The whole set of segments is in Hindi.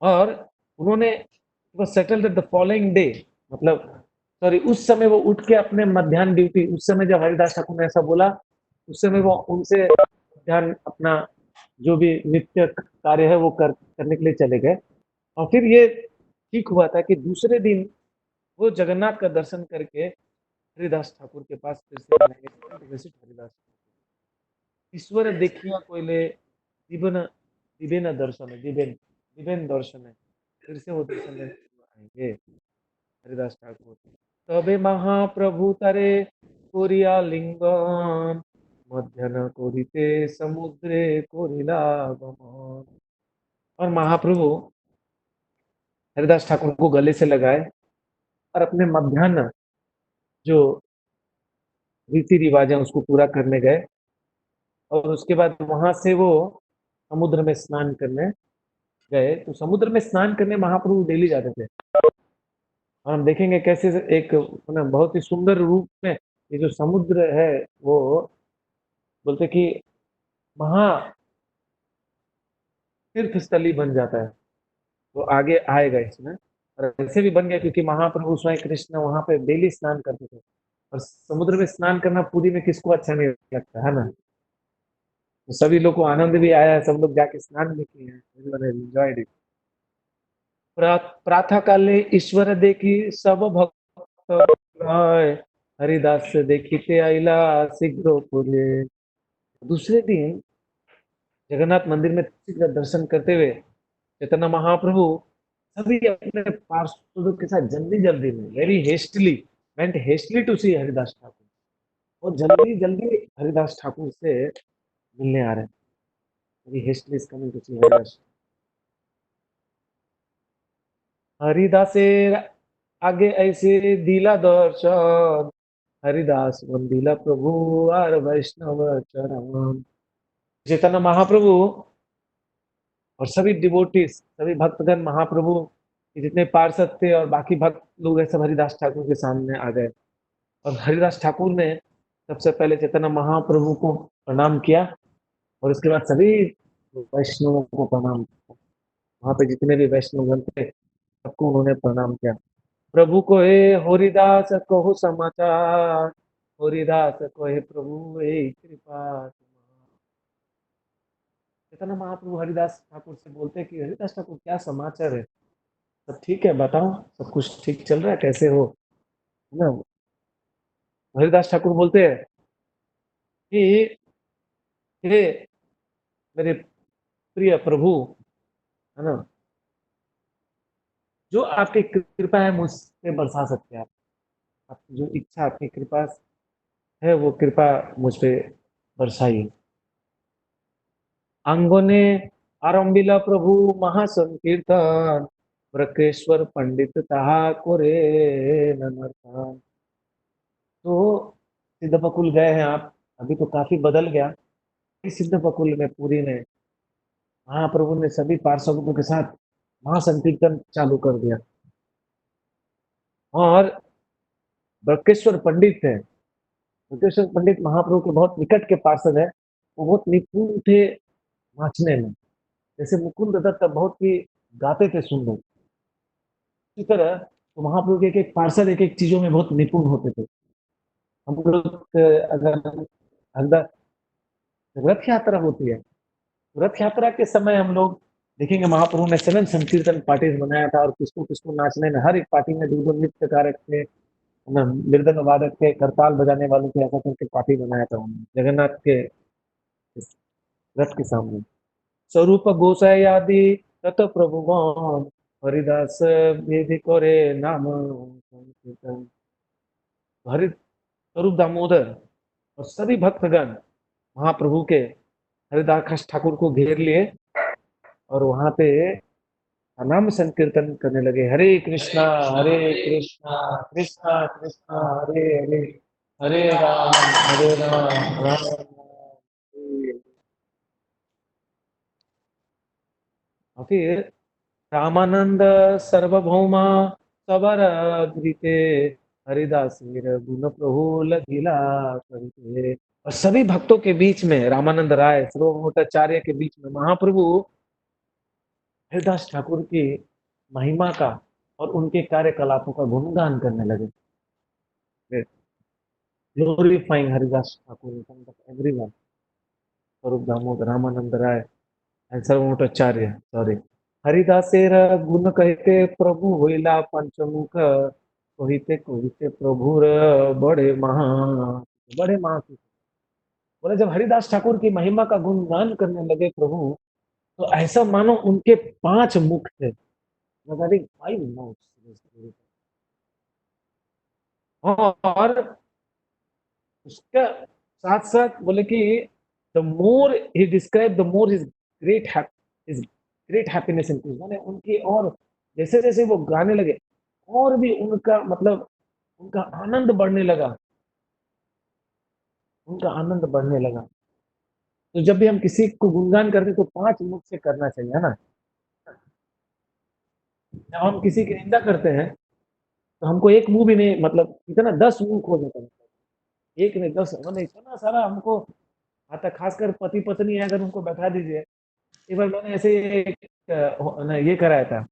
और उन्होंने सेटल्ड द फॉलोइंग डे, मतलब सॉरी उस समय वो उठ के अपने मध्याह्न ड्यूटी, उस समय जब हरिदास ठाकुर ने ऐसा बोला उस समय वो उनसे मध्याह्न अपना जो भी नित्य कार्य है वो करने के लिए चले गए। और फिर ये ठीक हुआ था कि दूसरे दिन वो जगन्नाथ का दर्शन करके हरिदास ठाकुर के पास फिर से आएंगे। विजिट हरिदास ईश्वर देखिया कोयले दिबन दिबेन दर्शन है, दिबेन दिबेन दर्शन है, फिर से वो दर्शन लेने आएंगे हरिदास ठाकुर। तबे महाप्रभु तारे कोरिया लिंगम मध्याह्न कोरिते समुद्रे कोरिला गमन। और महाप्रभु हरिदास ठाकुर को गले से लगाए और अपने मध्याह्न जो रीति रिवाज है उसको पूरा करने गए। और उसके बाद वहां से वो समुद्र में स्नान करने गए। तो समुद्र में स्नान करने महाप्रभु डेली जाते थे। और हम देखेंगे कैसे एक ना बहुत ही सुंदर रूप में ये जो समुद्र है वो बोलते कि महा तीर्थ स्थली बन जाता है। तो आगे आएगा इसमें। और ऐसे भी बन गया क्योंकि महाप्रभु स्वयं कृष्ण वहां पे डेली स्नान करते थे। और समुद्र में स्नान करना पुरी में किसको अच्छा नहीं लगता है ना। तो सभी लोग को आनंद भी आया है, सब लोग जाके स्नान भी किए हैं, एंजॉयड इट। प्रातः काले ईश्वर देखी सब भक्त आए, हरिदास देखिते आइला शीघ्र पुरे। दूसरे दिन जगन्नाथ मंदिर में तुलसी का दर्शन करते हुए चैतन्य महाप्रभु सभी अपने पार्षदों के साथ जल्दी जल्दी में very hastily went hastily to see Haridas Thakur. और जल्दी जल्दी हरिदास ठाकुर से मिलने आ रहे हैं। Very hastily is coming to see Haridas. हरिदासेर आगे ऐसे दिला दर्शन, हरिदास वंदिला प्रभु और वैष्णव चरण। चैतन्य महाप्रभु और सभी डिवोटीज सभी भक्तगण महाप्रभु के जितने पार्षद थे और बाकी भक्त लोग हैं सब हरिदास ठाकुर के सामने आ गए। और हरिदास ठाकुर ने सबसे पहले चैतन्य महाप्रभु को प्रणाम किया और उसके बाद सभी वैष्णवों को प्रणाम किया। वहां पे जितने भी वैष्णव थे सबको उन्होंने प्रणाम किया। प्रभु को हे हरिदास कहो समाचार, हरिदास को हे प्रभु हे कृपा। चैतन्य महाप्रभु हरिदास ठाकुर से बोलते हैं कि हरिदास ठाकुर क्या समाचार है, सब ठीक है बताओ, सब कुछ ठीक चल रहा है, कैसे हो, है ना। हरिदास ठाकुर बोलते हैं कि हे मेरे प्रिय प्रभु, है ना, जो आपकी कृपा है मुझ पे बरसा सकते हैं आपकी जो इच्छा आपकी कृपा है वो कृपा मुझ पे बरसाइए। अंगोने आरंभिला प्रभु महासंकीर्तन, ब्रकेश्वर पंडित ताहा कोरे ननरतान। तो सिद्ध बकुल गए हैं आप, अभी तो काफी बदल गया। इस सिद्ध बकुल में पुरी में महाप्रभु ने सभी पार्षदों के साथ महासंकीर्तन चालू कर दिया। और बरकेश्वर पंडित थे, बरकेश्वर पंडित महाप्रभु के बहुत निकट के पार्षद है। वो बहुत निपुण थे नाचने में, जैसे मुकुंद दत्त बहुत ही गाते थे सुंदर। इसी तरह तो महाप्रभु के एक एक पार्षद एक एक चीजों में बहुत निपुण होते थे। हम लोग अगर अगर रथ यात्रा होती है, रथ यात्रा के समय हम लोग देखेंगे महाप्रभु ने 7 संकीर्तन पार्टीज बनाया था और किसको किसको नाचने में हर एक पार्टी में दो दो नृत्य कारक थे, मृदंग वादक थे, करताल बजाने वालों थे, ऐसा करके पार्टी बनाया था उन्होंने जगन्नाथ के रथ के सामने। स्वरूप गोसाई आदि तत प्रभुगण, हरिदास विधि करे नाम संकीर्तन। हरि स्वरूप दामोदर और सभी भक्तगण महाप्रभु के हरिदास ठाकुर को घेर लिए और वहां पे नाम संकीर्तन करने लगे। हरे कृष्णा कृष्णा कृष्णा हरे हरे, हरे राम राम राम। और फिर रामानंद सर्वभौमा सबर धृते, हरिदास गुण प्रभु लगिला करते। और सभी भक्तों के बीच में रामानंद राय सर्वभौमाचार्य के बीच में महाप्रभु हरिदास ठाकुर की महिमा का और उनके कार्यकलापों का गुणगान करने लगे, glorifying Haridas Thakur in front of everyone. स्वरूप दामोदर रामानंद राय एंड सर्वमोटाचार्य, सॉरी। हरिदासेर गुण कहते प्रभु होइला पंचमुख, कहिते कहिते प्रभुर बड़े महा, बड़े महा। बोले जब हरिदास ठाकुर की महिमा का गुणगान करने लगे प्रभु, तो ऐसा मानो उनके 5 मुख थे, regarding 5 mouths। और उसका साथ साथ बोले कि the more he describe the more his great his great happiness increase, माने उनकी और जैसे जैसे वो गाने लगे और भी उनका मतलब उनका आनंद बढ़ने लगा, उनका आनंद बढ़ने लगा। तो जब भी हम किसी को गुणगान करते तो 5 मुख से करना चाहिए, है ना। जब हम किसी की निंदा करते हैं तो हमको एक मुंह भी नहीं, मतलब इतना 10 मुंह हो जाता है, एक नहीं 10, मैंने इतना सारा हमको आता। खासकर पति पत्नी है, अगर उनको बैठा दीजिए। एक बार मैंने ऐसे एक ये कराया था,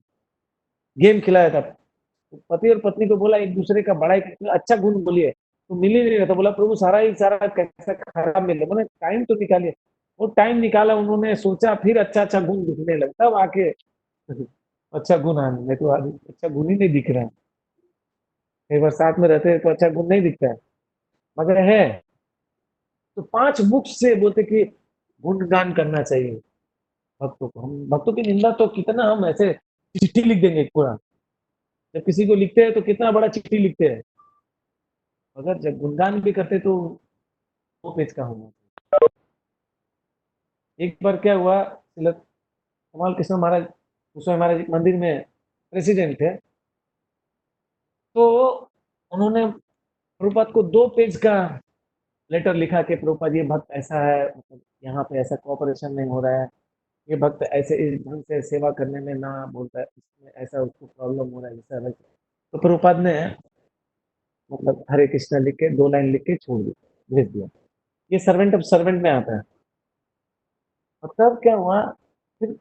गेम खिलाया था। पति और पत्नी को बोला एक दूसरे का बड़ाई अच्छा गुण बोलिए, तो मिल ही नहीं रहा था। बोला प्रभु सारा ही सारा कैसा खराब मिल रहा, मैंने टाइम तो निकालिए। वो टाइम निकाला, उन्होंने सोचा, फिर अच्छा अच्छा गुण दिखने लगा, तब आके अच्छा गुण आने, नहीं तो आज अच्छा गुण ही नहीं दिख रहा है। एक बार साथ में रहते हैं तो अच्छा गुण नहीं दिखता है, मगर है। तो 5 मुख से बोलते कि गुणगान करना चाहिए भक्तों को। हम भक्तों की निंदा तो कितना हम ऐसे चिट्ठी लिख देंगे पूरा, जब किसी को लिखते हैं तो कितना बड़ा चिट्ठी लिखते हैं, अगर जब गुणगान भी करते तो 2 पेज का होना चाहिए। एक बार क्या हुआ, कमाल कृष्ण महाराज, उस समय महाराज मंदिर में प्रेसिडेंट थे। तो उन्होंने प्रभुपाद को 2 पेज का लेटर लिखा कि प्रभुपाद ये भक्त ऐसा है, मतलब यहाँ पे ऐसा कोऑपरेशन नहीं हो रहा है, ये भक्त ऐसे इस ढंग से सेवा करने में ना बोलता है, इसमें ऐसा उसको प्रॉब्लम हो रहा है, जैसा वैसा। तो प्रभुपाद ने मतलब हरे कृष्णा लिख के 2 लाइन लिख के छोड़ दिया, भेज दिया। ये सर्वेंट ऑफ सर्वेंट में आता है। और तब क्या हुआ, फिर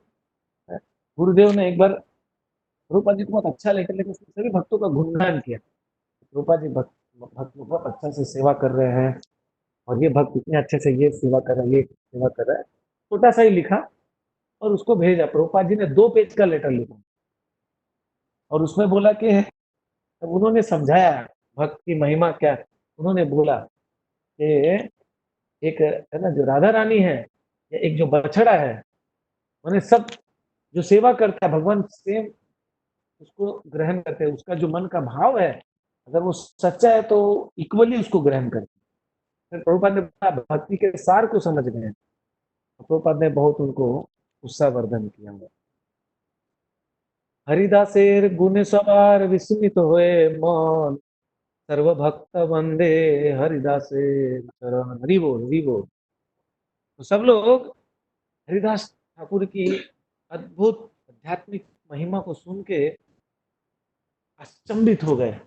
गुरुदेव ने एक बार प्रभुपाद जी को बहुत अच्छा लेकर लेकर सभी भक्तों का गुणगान किया। प्रभुपाद जी भक्त भक्त बहुत अच्छा से सेवा कर रहे हैं, और ये भक्त इतने अच्छे से ये सेवा कर रहा है, ये सेवा कर रहा है। छोटा सा ही लिखा और उसको भेजा। प्रभुपाद जी ने 2 पेज का लेटर लिखा और उसमें बोला कि, तब उन्होंने समझाया भक्त की महिमा क्या। उन्होंने बोला कि एक है ना जो राधा रानी है, या एक जो बछड़ा है, मैंने सब जो सेवा करता है भगवान सेम उसको ग्रहण करते हैं। उसका जो मन का भाव है, अगर वो सच्चा है तो इक्वली उसको ग्रहण करते हैं। फिर प्रभुपाद ने बोला, भक्ति के सार को समझ गए हैं। तो प्रभुपाद ने बहुत उनको उत्साहवर्धन किया। हरिदासेर गुण सवार विस्मित हुए मन, सर्वभक्त वंदे हरिदासेर चरण। हरि बोल, हरि बोल। तो सब लोग हरिदास ठाकुर की अद्भुत आध्यात्मिक महिमा को सुन के अचंभित हो गए,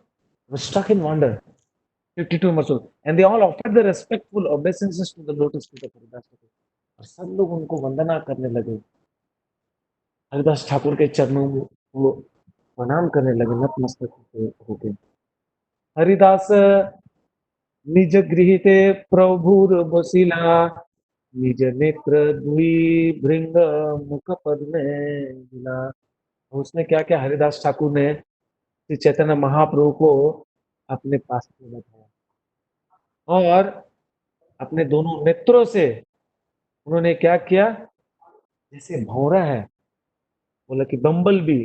stuck in wonder. 52 members and they all offered the respectful obeisances to the lotus feet of Haridas Thakur. और सब लोग उनको वंदना करने लगे, हरिदास ठाकुर के चरणों में वो प्रणाम करने लगे, नतमस्तक होके। हरिदास निज गृहीते प्रभुर बसिला, निज नेत्र दुई भृंग मुख पद में मिला। उसने क्या क्या, हरिदास ठाकुर ने श्री चैतन्य महाप्रभु को अपने पास में बैठाया और अपने दोनों नेत्रों से उन्होंने क्या किया, जैसे भौरा है, बोला कि bumble bee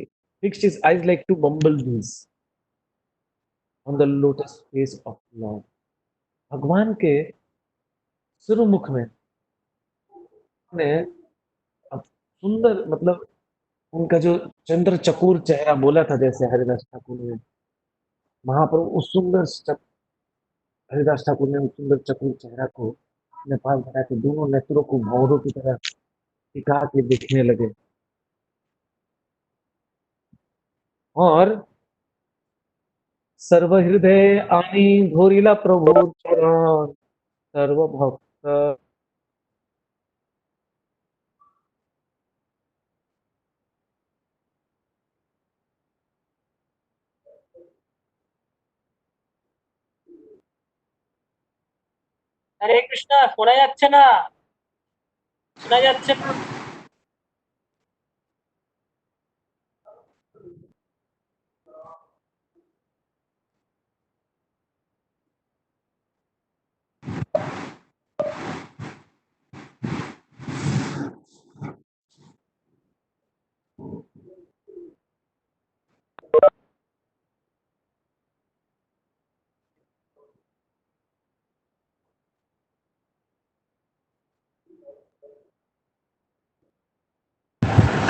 fixed his eyes like to bumble bees on the lotus face of lord. भगवान के सिरुमुख में ने अब सुंदर, मतलब उनका जो चंद्र चकोर चेहरा बोला था, जैसे हरिदास ठाकुर ने महाप्रभु उस सुंदर हरिदास ठाकुर ने उस सुंदर चकोर चेहरा को अपने पास बैठा के दोनों नेत्रों को भौरों की तरह टिका के देखने लगे। और सर्व हृदय आनी घोरीला प्रभु चरण, सर्व भक्त হরে কৃষ্ণ, শোনা যাচ্ছে না? শোনা যাচ্ছে না?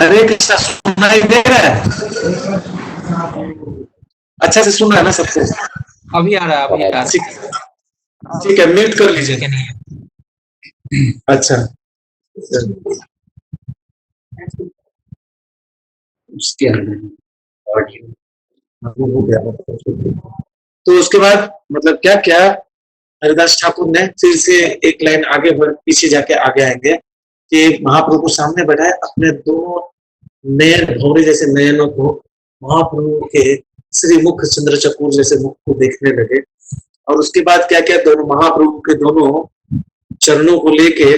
हरे कृष्णा सुनाई दे रहा है? अच्छा से सुन रहा है ना सबको? अभी आ रहा है, अभी आ रहा है। ठीक है, म्यूट कर लीजिए। अच्छा, उसके तो उसके बाद मतलब क्या क्या हरिदास ठाकुर ने फिर से एक लाइन आगे बढ़ पीछे जाके आगे आएंगे कि महाप्रभु को सामने बैठाए, अपने दोनों नयन भौरे जैसे नयनों को महाप्रभु के श्री मुख चंद्र चकोर जैसे मुख को देखने लगे। और उसके बाद क्या क्या दोनों महाप्रभु के दोनों चरणों को लेके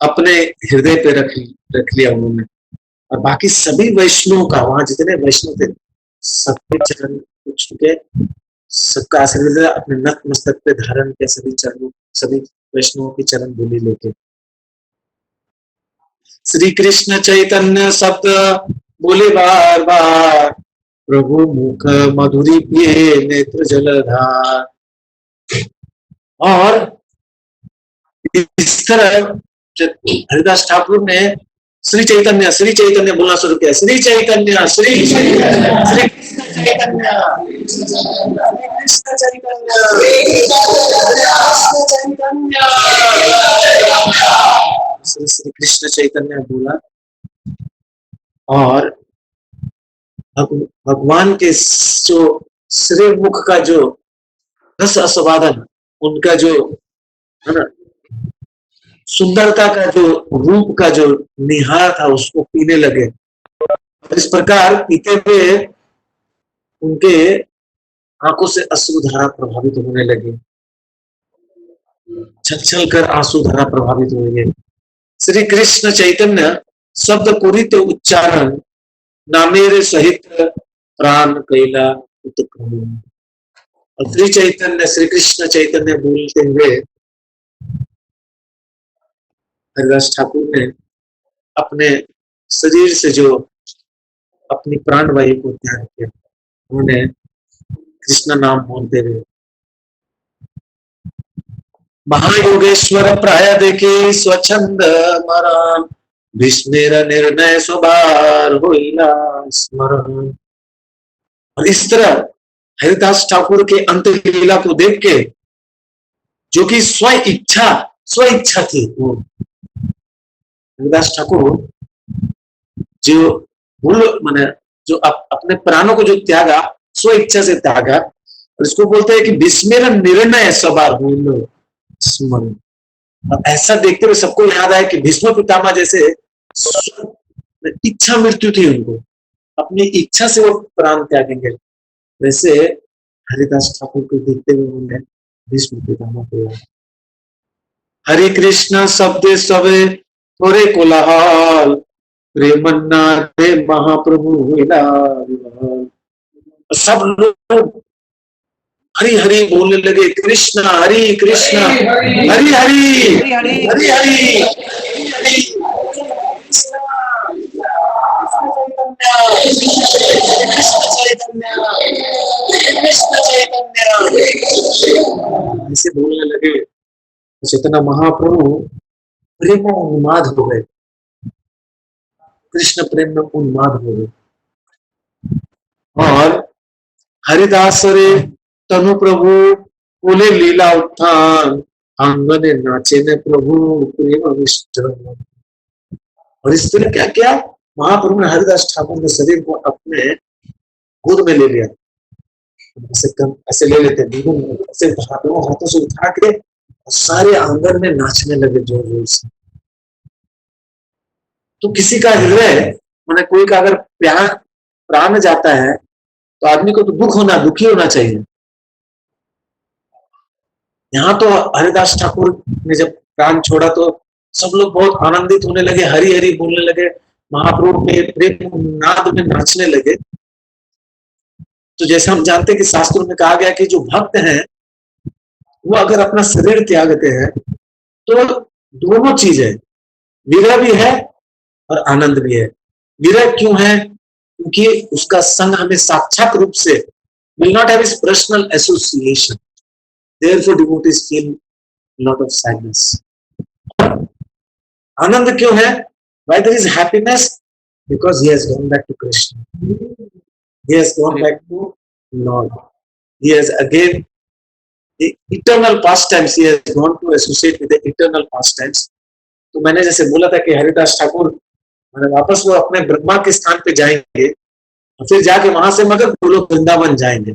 अपने हृदय पे रख लिया उन्होंने। और बाकी सभी वैष्णव का, वहां जितने वैष्णव थे सबके चरण छू के सबका आशीर्वाद अपने नत मस्तक पे धारण किया, सभी चरणों, सभी वैष्णवों की चरण धूलि लेके। श्री कृष्ण चैतन्य शब्द बोले बार बार, प्रभु मुख मधुरी पिए नेत्र जलधार। और इस तरह हरिदास ठाकुर ने श्री चैतन्य बोलना शुरू किया। श्री चैतन्य, श्री चैतन्य, श्री चैतन्य, कृष्ण चैतन्य, श्री कृष्ण चैतन्य बोला। और भगवान के जो श्री मुख का जो रस आस्वादन, उनका जो है ना सुंदरता का जो रूप का जो निहार था उसको पीने लगे। इस प्रकार पीते हुए उनके आंखों से अश्रुधारा प्रभावित होने लगी, छल छल कर आंसू धारा प्रभावित हुए। श्री कृष्ण चैतन्य शब्द कुरित उच्चारण, नामेरे सहित प्राण कैला उत्क्रमण। और श्री कृष्ण चैतन्य बोलते हुए हरिदास ठाकुर ने अपने शरीर से जो अपनी प्राणवायु को त्याग किया, उन्होंने कृष्ण नाम बोलते हुए महायोगेश्वर प्राय देखे स्वच्छंद मरण, भीष्मेर निर्णय स्वभार होइला स्मरण। और इस तरह हरिदास ठाकुर के अंत लीला को देख के, जो कि स्व इच्छा थी, वो हरिदास ठाकुर जो माने जो अपने प्राणों को जो त्यागा, स्व इच्छा से त्यागा, और इसको बोलते हैं कि भीष्मेर निर्णय स्वभार होइला स्मरण। और ऐसा देखते हुए सबको याद आया कि भीष्म पितामह जैसे इच्छा मृत्यु थी उनको, अपनी इच्छा से वो प्राण त्यागेंगे, वैसे हरिदास ठाकुर को देखते हुए उन्होंने भीष्म पितामह को याद। हरे कृष्ण शब्द सवे थोड़े कोलाहल, प्रेमन्ना थे महाप्रभु सब लोग हरि हरि बोलने लगे। कृष्ण हरि कृष्ण, हरि हरि, हरि हरि, ऐसे बोलने लगे। चैतन्य महाप्रभु प्रेम में उन्माद हो गए, कृष्ण प्रेम में उन्माद हो गए। और हरिदास रे तनु प्रभु बोले लीला उत्थान, आंगने नाचे ने प्रभु प्रेम विष्टन। और इस तरह क्या क्या महाप्रभु ने हरिदास ठाकुर के शरीर को अपने गोद में ले लिया, ऐसे ले लेते, ऐसे हाथों से उठा के सारे आंगन में नाचने लगे जोर जोर से। तो किसी का हृदय माने कोई का अगर प्राण जाता है तो आदमी को तो दुखी होना चाहिए। यहाँ तो हरिदास ठाकुर ने जब प्राण छोड़ा तो सब लोग बहुत आनंदित होने लगे, हरि हरि बोलने लगे, महाप्रभु के प्रेम नाद में नाचने लगे। तो जैसे हम जानते हैं कि शास्त्रों में कहा गया कि जो भक्त हैं वो अगर अपना शरीर त्यागते हैं तो दोनों चीज है, विरह भी है और आनंद भी है। विरह क्यों है? क्योंकि उसका संग हमें साक्षात रूप से will not have his personal association. Therefore, devotees feel a lot of sadness. आनंद क्यों है? Why there is happiness? Because he has gone back to Krishna. He has gone back to Lord. He has again the eternal pastimes. He has gone to associate with the eternal pastimes. तो मैंने जैसे बोला था कि हरिदास ठाकुर वापस वो अपने ब्रह्मा के स्थान पे जाएंगे और फिर जाके वहां से मगर गोलोक वृंदावन जाएंगे।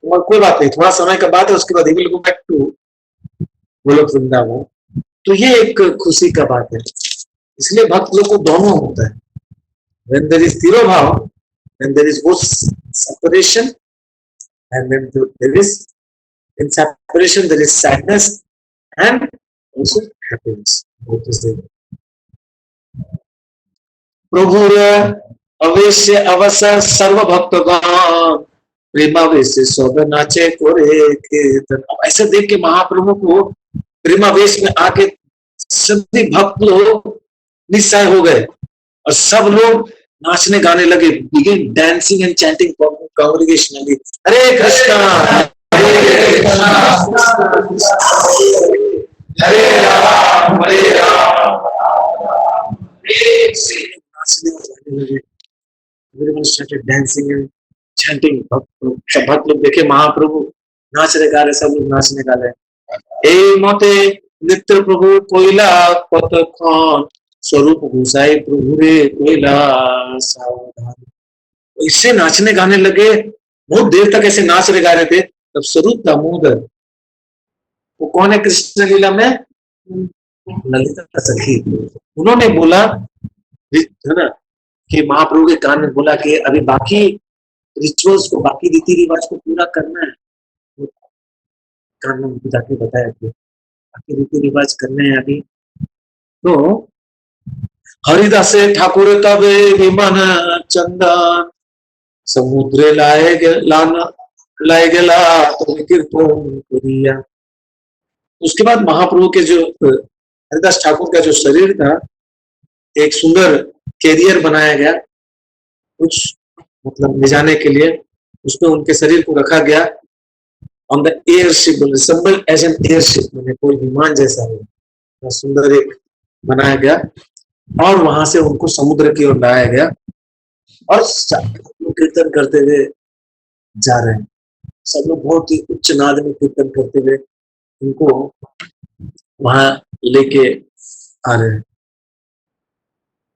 और कोई बात नहीं, थोड़ा समय का बात है, उसके बाद ही will go back to Golok Vrindavan. तो ये एक खुशी का बात है। इसलिए भक्त लोग को दोनों होता है। When there is तिरोभाव, when there is both separation, and when there is in separation there is sadness and also happiness. Both is there. प्रभुर अवश्य अवसर सर्व भक्तगण प्रेमावेश सब नाचे कोरे कीर्तन। अब ऐसे देख के महाप्रभु को प्रेमावेश में आके सभी भक्त लोग निश्चय हो गए और सब लोग नाचने गाने लगे। बिगिन डांसिंग एंड चैंटिंग कांग्रेगेशनली, हरे कृष्णा हरे कृष्णा हरे राम हरे राम। नाचने गाने लगे, everyone started dancing and chanting. सब भक्त लोग देखे महाप्रभु नाच रहे गा रहे, सब लोग नाचने गा रहे। ए मोते नित्य प्रभु कोयला कतक्षण स्वरूप घुसाई प्रभु रे कोयला सावधान। इससे नाचने गाने लगे, बहुत देर तक ऐसे नाच रहे गा रहे थे। तब स्वरूप दामोदर, वो कौन है कृष्ण लीला में? ललिता सखी। उन्होंने बोला है ना कि महाप्रभु के कान में बोला कि अभी बाकी रिचुअल्स को, बाकी रीति रिवाज को पूरा करना है। कान में उनको जाके बताया कि बाकी रीति रिवाज करने हैं अभी। तो हरिदासे ठाकुर तबे विमान चंदन समुद्रे लाए गेला तो कीर्तन करिया। उसके बाद महाप्रभु के जो हरिदास ठाकुर का जो शरीर था, एक सुंदर कैरियर बनाया गया कुछ मतलब ले जाने के लिए। उसमें उनके शरीर को रखा गया on the airship, resemble as an airship, मैंने कोई विमान जैसा हो, सुंदर एक बनाया गया और वहां से उनको समुद्र की ओर लाया गया और कीर्तन करते हुए जा रहे हैं। सब लोग बहुत ही उच्च नाद में कीर्तन करते हुए उनको वहां लेके आ रहे हैं।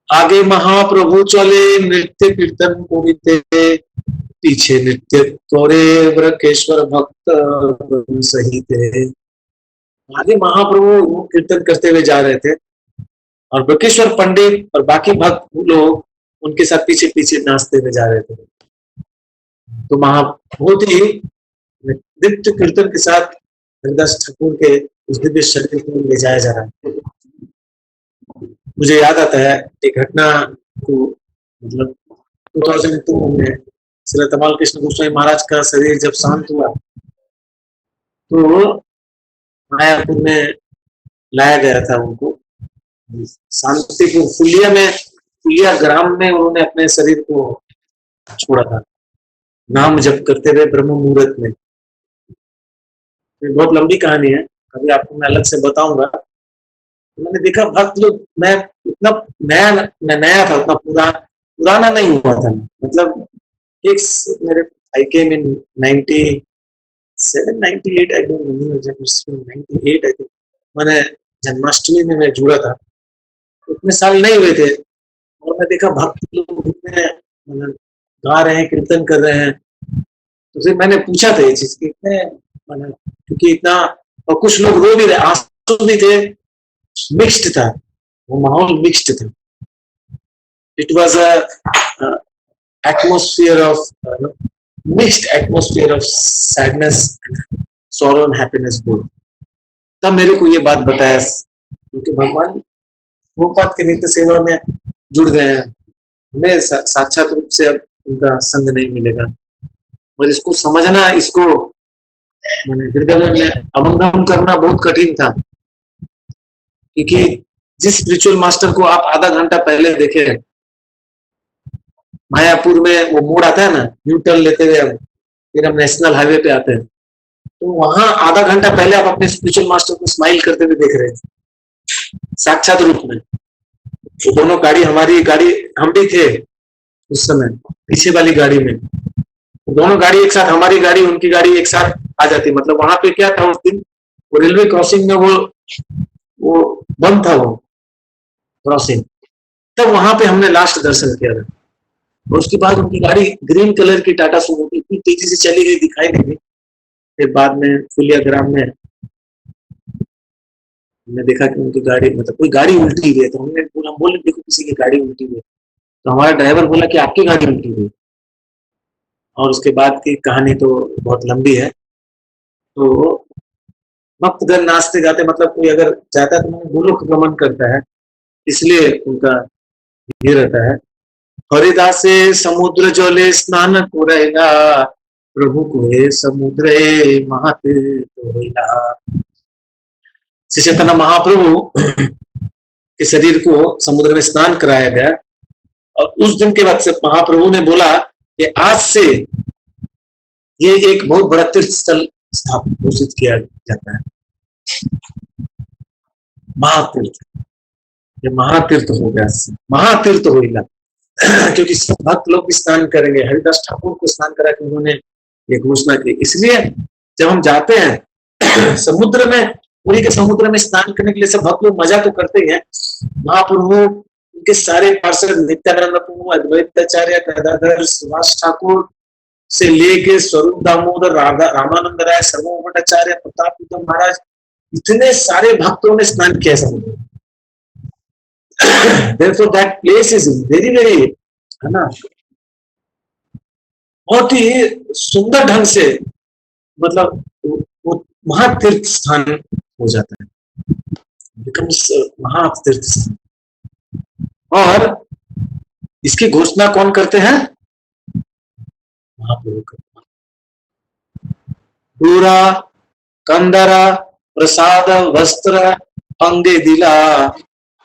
आगे महाप्रभु चले नृत्य कीर्तन करिते, पीछे नृत्य तोरे व्रकेश्वर भक्त सहित। आगे महाप्रभु कीर्तन करते हुए जा रहे थे और ब्रकेश्वर पंडित और बाकी भक्त लोग उनके साथ पीछे पीछे नाचते हुए जा रहे थे। तो बहुत ही नृत्य कीर्तन के साथ हरिदास ठाकुर के उस दिव्य शरीर को ले जाया जा रहा है। मुझे याद आता है एक घटना को, मतलब 2002 में श्री तमाल कृष्ण गोस्वामी महाराज का शरीर जब शांत हुआ तो मायापुर में लाया गया था उनको। शांतिपुर फुलिया ग्राम में उन्होंने अपने शरीर को छोड़ा था, नाम जप करते हुए ब्रह्म मुहूर्त में। बहुत लंबी कहानी है, कभी आपको मैं अलग से बताऊंगा। मैंने देखा भक्त लोग, मैं इतना नया था, उतना पुराना नहीं हुआ था। मतलब एक मेरे आई केम इन 97, 98 I don't know, 98 I think. मैंने जन्माष्टमी में मैं जुड़ा था, उतने साल नहीं हुए थे और मैं देखा भक्त लोग इतने गा रहे हैं, कीर्तन कर रहे हैं। तो फिर मैंने पूछा था ये चीज कि इतने, क्योंकि इतना, और कुछ लोग रो भी रहे, आंसू भी थे, मिक्स्ड था वो माहौल, मिक्स्ड था। It was a atmosphere of mixed atmosphere of sadness, sorrow and happiness both. तब मेरे को ये बात बताया, क्योंकि भगवान प्रभुपाद के नित्य सेवा में जुड़ गए हैं, हमें साक्षात रूप से अब उनका संग नहीं मिलेगा, और इसको समझना, इसको मैंने हृदय में अवगम करना बहुत कठिन था, क्योंकि जिस स्पिरिचुअल मास्टर को आप आधा घंटा पहले देखे, मायापुर में वो मोड़ आता है ना, यू टर्न लेते हुए फिर हम नेशनल हाईवे पे आते हैं, तो वहां आधा घंटा पहले आप अपने स्पिरिचुअल मास्टर को स्माइल करते हुए देख रहे हैं साक्षात रूप में। तो दोनों गाड़ी, हमारी गाड़ी, हम भी थे उस समय पीछे वाली गाड़ी में, दोनों गाड़ी एक साथ, हमारी गाड़ी उनकी गाड़ी एक साथ आ जाती। मतलब वहां पे क्या था उस दिन, वो रेलवे क्रॉसिंग में वो बंद था वो क्रॉसिंग, तब वहां पे हमने लास्ट दर्शन किया था। और उसके बाद उनकी गाड़ी ग्रीन कलर की टाटा सुमो इतनी तेजी से चली गई, दिखाई नहीं दी। फिर बाद में फुलिया ग्राम में हमने देखा कि उनकी गाड़ी, मतलब कोई गाड़ी उल्टी हुई है, तो हमने बोले देखो किसी की गाड़ी उल्टी हुई है, तो हमारा ड्राइवर बोला कि आपकी गाड़ी उल्टी हुई। और उसके बाद की कहानी तो बहुत लंबी है। तो भक्तगण नाचते गाते, मतलब कोई अगर चाहता है तो मैं गोलोक गमन करता है, इसलिए उनका ये रहता है। हरिदासे समुद्र जले स्नान कोरेला, प्रभु को समुद्र महातीर्थ। श्री चैतन्य महाप्रभु के शरीर को समुद्र में स्नान कराया गया, और उस दिन के बाद से महाप्रभु ने बोला कि आज से ये एक बहुत बड़ा तीर्थ स्थल स्थापित घोषित किया जाता है, महातीर्थ। ये महातीर्थ हो गया, महातीर्थ हो गया, क्योंकि भक्त लोग भी स्नान करेंगे। हरिदास ठाकुर को स्नान करा के उन्होंने ये घोषणा की। इसलिए जब हम जाते हैं समुद्र में, पुरी के समुद्र में स्नान करने के लिए सब भक्त लोग मजा तो करते ही हैं। महाप्रभु, उनके सारे पार्षद, नित्यानंद प्रभु, अद्वैताचार्य, गदाधर, सुभाष ठाकुर से लेके स्वरूप दामोदर, रामानंद राय, सर्वभौम भट्टाचार्य, प्रताप महाराज, इतने सारे भक्तों ने स्नान किया समुद्र। Therefore that place is very very, है ना, बहुत ही सुंदर ढंग से, मतलब वो महातीर्थ स्थान हो जाता है, becomes महातीर्थ स्थान। और इसकी घोषणा कौन करते हैं? महाप्रभु करते हैं। दूरा कंदरा प्रसाद वस्त्र अंगे दिला,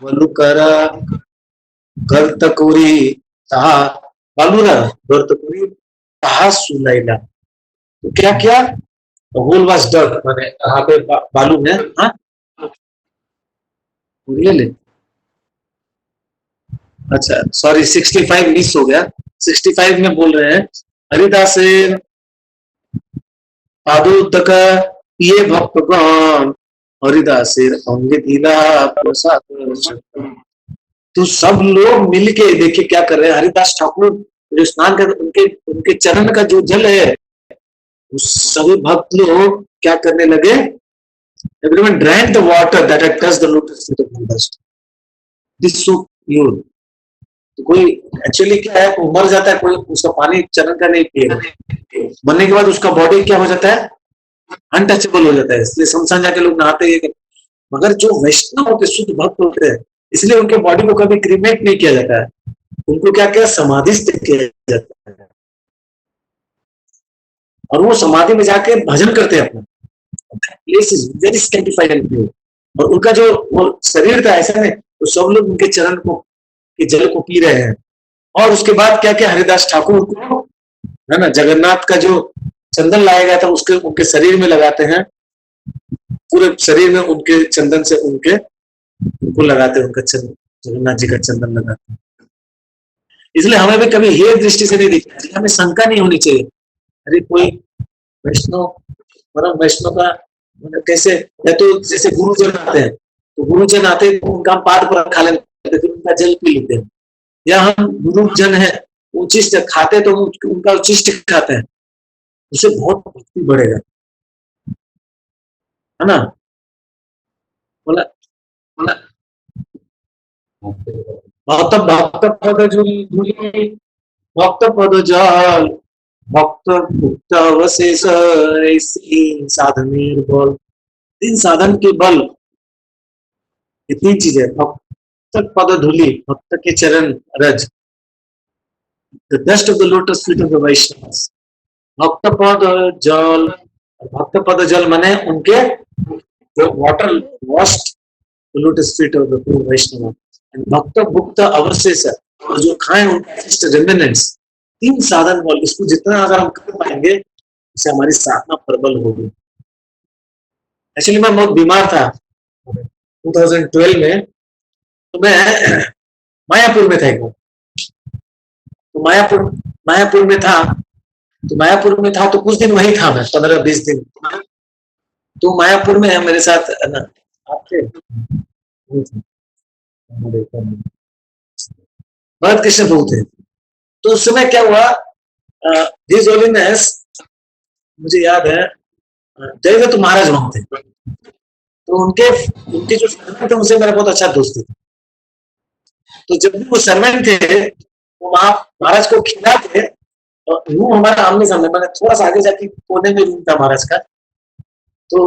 वलुकरा गर्तकुरी तहा, बालूरा गर्तकुरी तहा सुलैला। तो क्या क्या, होल वाज डग, माने यहाँ पे बालू में, हाँ रियली, अच्छा सॉरी 65 मिस हो गया। 65 में बोल रहे हैं, हरिदास पादोदक ये भक्तगण, हरिदासेर अंगे दिला प्रसाद। तो सब लोग मिलके देखिए क्या कर रहे हैं, हरिदास ठाकुर जो स्नान कर, उनके चरण का जो जल है, उस सभी भक्त लोग क्या करने लगे, everyone drank the water that had touched the lotus feet of Haridas. This so pure. तो कोई एक्चुअली क्या है, कोई मर जाता है, कोई उसका पानी चरण का नहीं पिएगा, मरने के बाद उसका बॉडी क्या हो जाता है, अनटचेबल हो जाता है। इसलिए शमशान जाके लोग नहाते हैं। मगर जो वैष्णव होते, शुद्ध भक्त होते हैं, इसलिए उनके बॉडी को कभी क्रीमेट नहीं किया जाता है, उनको क्या किया, समाधिस्थ किया जाता है, और वो समाधि में जाके भजन करते हैं अपना। Place is very sanctified and pure. और उनका जो वो शरीर था ऐसा नहीं, तो सब लोग उनके चरण को के जल को पी रहे हैं। और उसके बाद क्या क्या, हरिदास ठाकुर को, है ना, जगन्नाथ का जो चंदन लाया गया था उनके शरीर में लगाते हैं, पूरे शरीर में उनके चंदन से उनको लगाते हैं, उनका चंदन, जगन्नाथ जी का चंदन लगाते हैं। इसलिए हमें भी कभी ये दृष्टि से नहीं दिखता है, हमें शंका नहीं होनी चाहिए, अरे कोई वैष्णव, परम वैष्णव का कैसे, या तो जैसे गुरुजन आते हैं, तो गुरुजन आते हैं उनका पाद पर खा लेते, फिर उनका जल पी लेते हैं, या हम गुरुजन है उचिष्ट खाते तो उनका उचिष्ट खाते हैं, उससे बहुत भक्ति बढ़ेगा, है ना। बोला बोला भक्त भक्त पद झूली, भक्त पद जल भक्त मुक्त अवशेष ऐसी साधनेर बल। तीन साधन के बल, ये तीन चीजें, भक्त पद धूलि, भक्त के चरण रज, the dust of the lotus feet of the Vaishnavas। भक्त पद जल, भक्त पद जल माने उनके water washed lotus feet of the Vaishnava. भक्त भुक्त अवशेष, और जो खाए उनके रेमिनेंट्स। तीन साधन बल, इसको जितना अगर हम कर पाएंगे उससे हमारी साधना प्रबल होगी। एक्चुअली मैं बहुत बीमार था 2012 में, तो मैं मायापुर में था एक बार। तो मायापुर में था तो कुछ दिन वहीं था मैं, 15-20 दिन। तो मायापुर में मेरे साथ आपके भरत कृष्ण प्रभु थे। तो उस समय क्या हुआ, हिज होलीनेस, मुझे याद है जयदत्त महाराज वहां थे। तो उनके जो सर्वेंट थे उनसे मेरा बहुत अच्छा दोस्ती था। तो जब भी वो सर्वेंट थे वो महाराज को खिलाते, और रूम हमारा आमने सामने, मैंने थोड़ा सा आगे जाके कोने में रूम था महाराज का। तो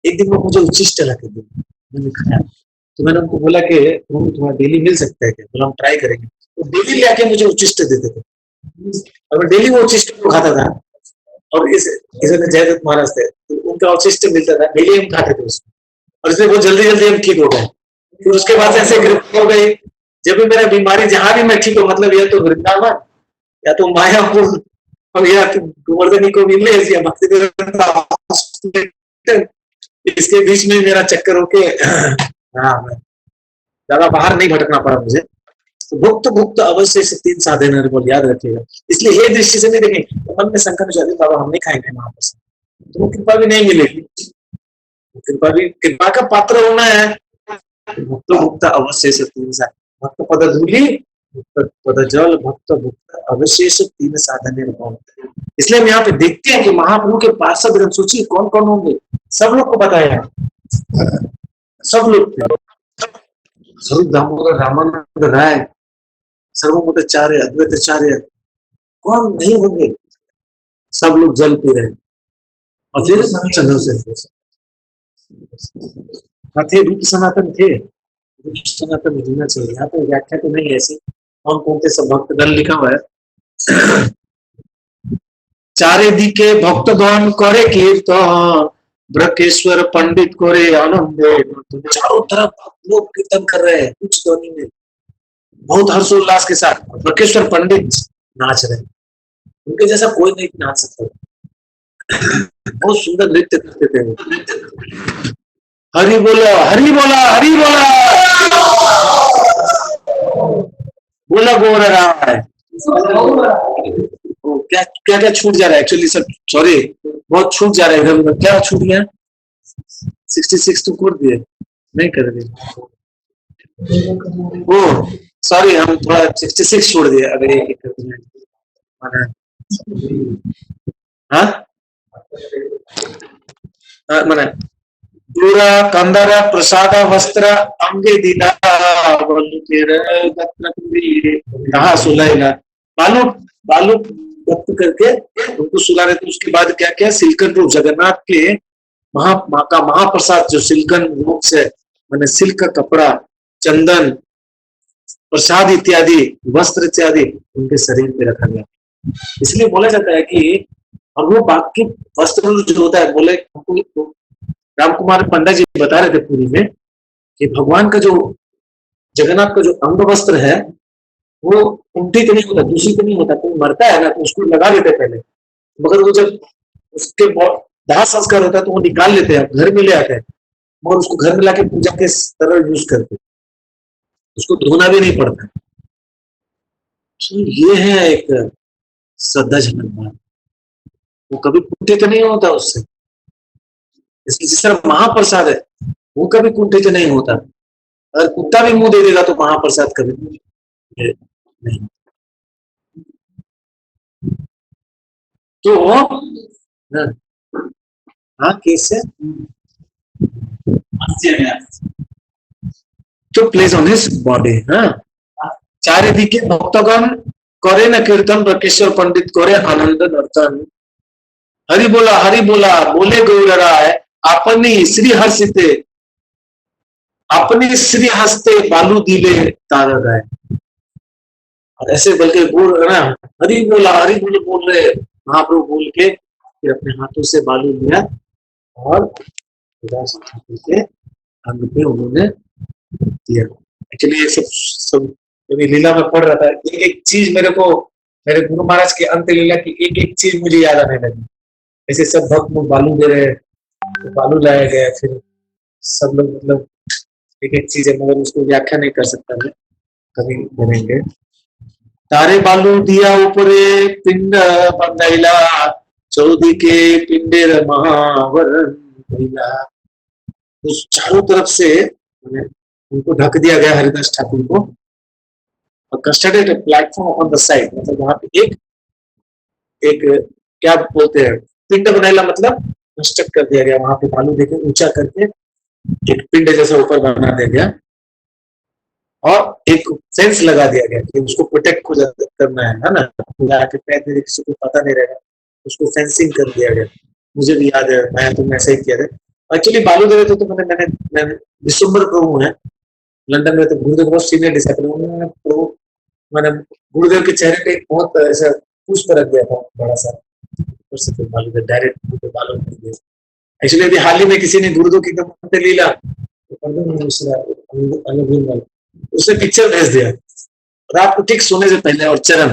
एक दिन वो मुझे उच्चिष्ट ला के दिया, मैंने खाया। तो मैंने उनको बोला कि तुम्हारा डेली मिल सकता है क्या? बोला हम ट्राई करेंगे। तो डेली लेके मुझे उच्चिष्ट देते थे, और डेली वो उच्चिष्ट को खाता था। और इस जयदत्त महाराज थे, तो उनका उच्चिष्ट मिलता था, डेली हम खाते थे उसको, और इसलिए बहुत जल्दी जल्दी हम ठीक हो गए। फिर उसके बाद ऐसे कृपा हो गई, जब भी मेरा बीमारी, जहां भी मैं ठीक हो, मतलब या तो वृंदावन या तो मायापुर और या तो गोवर्धनी को मिलने या भक्ति, इसके बीच में मेरा चक्कर होके ज्यादा बाहर नहीं भटकना पड़ा मुझे। तो भुक्त अवश्य से तीन साधन बोल याद रखिएगा। इसलिए ये दृष्टि से नहीं देखें तो मन में शंका में जाती, बाबा हम नहीं खाएंगे महाप्रसाद, तो वो कृपा भी नहीं मिलेगी। कृपा का पात्र होना है। भुक्त अवश्य से तीन साधन, भक्त पद धूलि, भक्त पद जल, भक्त भुक्त अवश्य से तीन साधन। इसलिए हम यहाँ पे देखते हैं कि महाप्रभु के पार्षद ग्रंथ सूची कौन कौन होंगे, सब लोग को बताया, सब लोग थे। स्वरूप दामोदर, रामानंद राय, सर्वमताचार्य, अद्वैताचार्य, कौन नहीं होंगे? सब लोग जल पी रहे। और फिर चंद्रशेखर थे, रूप सनातन थे, रूप सनातन जीना चाहिए। यहाँ पे व्याख्या तो नहीं है ऐसी, कौन कौन थे सब भक्त दल लिखा हुआ है। चारे दिके भक्तगण करे कीर्तन, ब्रकेश्वर पंडित करे आनंद। चारों तरफ लोग कीर्तन कर रहे हैं उच्च ध्वनि में, बहुत हर्षोल्लास के साथ। ब्रकेश्वर पंडित नाच रहे हैं, उनके जैसा कोई नहीं नाच सकता। बहुत सुंदर नृत्य करते थे। हरि बोला, हरि बोला, हरि बोला, बोला गोरा राय। क्या क्या क्या छूट जा रहा है एक्चुअली सब, सॉरी बहुत छूट जा रहा है इधर। क्या छूट गया? 66 तो कर दिए, नहीं कर दिए। ओ सॉरी, हम थोड़ा 66 छोड़ दिए। अगर एक कर दिया, मैंने पूरा कंदर प्रसाद वस्त्र अंगे दिला, कहा सुलाइला, बालू बालू व्यक्त करके उनको सुला रहे थे। उसके बाद क्या क्या, सिल्कन रूप जगन्नाथ के महाप्रसाद, जो सिल्कन रूप से मैंने सिल्क का कपड़ा, चंदन, प्रसाद इत्यादि, वस्त्र इत्यादि उनके शरीर पे रखा गया। इसलिए बोला जाता है कि, और वो बाकी वस्त्र जो होता है, बोले राम कुमार पंडा जी बता रहे थे पूरी में कि भगवान का जो, जगन्नाथ का जो अंग वस्त्र है वो उल्टी तो नहीं होता, दूसरी तो नहीं होता। कोई मरता है ना तो उसको लगा देते पहले, मगर वो जब उसके दाह संस्कार होता है तो वो निकाल लेते हैं, घर में ले आते हैं, मगर उसको घर में लाके पूजा के तरह यूज करते, उसको धोना भी नहीं पड़ता। तो ये है एक श्रद्धाजनक बात, वो कभी कुंठित नहीं होता उससे। इसलिए जिस तरह महाप्रसाद है वो कभी कुंठित नहीं होता। अगर कुत्ता भी मुंह दे देगा तो महाप्रसाद कभी नहीं। तो हाँ कैसे तो प्लेस ऑन हिज बॉडी। हाँ, चारिदिके भक्तगण करे न कीर्तन ब्रकेश्वर पंडित करे आनंद नर्तन। हरि बोला बोले गौर राय अपनी श्री हर्षिते अपनी श्री हस्ते बालू दिले तार राय। और ऐसे बल्कि बोल ना हरि बोला बोल रहे महाप्रभु बोल के फिर अपने हाथों से बालू लिया और के अंग पे उन्होंने दिया। एक्चुअली ये सब कभी लीला में पढ़ रहा था, एक चीज मेरे गुरु महाराज के अंत लीला की एक चीज मुझे याद आने लगी। ऐसे सब भक्त लोग बालू दे रहे, तो बालू लाया गया, फिर सब लोग मतलब एक चीज है मगर उसको व्याख्या नहीं कर सकता मैं, कभी बनेंगे। तारे बालू दिया ऊपरे पिंड बंदाइला चौदी के पिंडेर महावरण भइला। तो चारों तरफ से उनको ढक दिया गया हरिदास ठाकुर को और constructed platform on the side, मतलब वहां पे एक क्या बोलते हैं पिंड बनाइला, मतलब कंस्ट्रक्ट कर दिया गया वहां पे बालू देके ऊंचा करके एक पिंड जैसा ऊपर बना दिया गया और एक फेंस लगा दिया गया कि उसको प्रोटेक्ट खुद करना है ना, आके पैर में किसी को पता नहीं रहेगा, उसको फेंसिंग कर दिया गया। मुझे भी याद है, मैं तो ऐसे ही किया था। एक्चुअली बालू दे रहे थे तो मैंने विश्वम्बर प्रभु है लंदन में, तो गुरुदेव बहुत सीनियर डिसाइपल, उन्होंने प्रभु मैंने गुरुदेव के चेहरे पे बहुत ऐसा पुष्प रख दिया था बड़ा सा, उससे फिर बालू दे डायरेक्ट बालू दे दिया। एक्चुअली अभी हाल ही में किसी ने गुरुदेव की एकदम लीला उसने पिक्चर भेज दिया रात को ठीक सोने से पहले, और चरण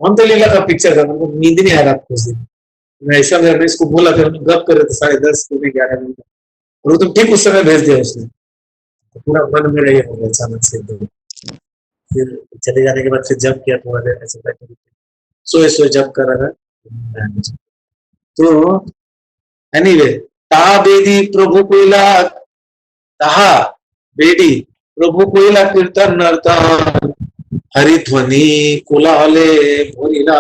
अंत लीला का पिक्चर था, मतलब नींद नहीं आ रहा था उस दिन। मैं ऐसा मैं इसको बोला था, गप कर रहे थे 10:30 11 बजे और वो तो ठीक उस समय भेज दिया उसने, तो पूरा मन में रही हो गया अचानक से। फिर चले जाने के बाद फिर जब किया थोड़ा देर ऐसे बैठे सोए जब कर रहा था। तो एनीवे ताहा बेदी प्रभु कोइला ताहा बेदी प्रभु कोइला कीर्तन नर्तन हरिध्वनि कोलाहले भोरिला।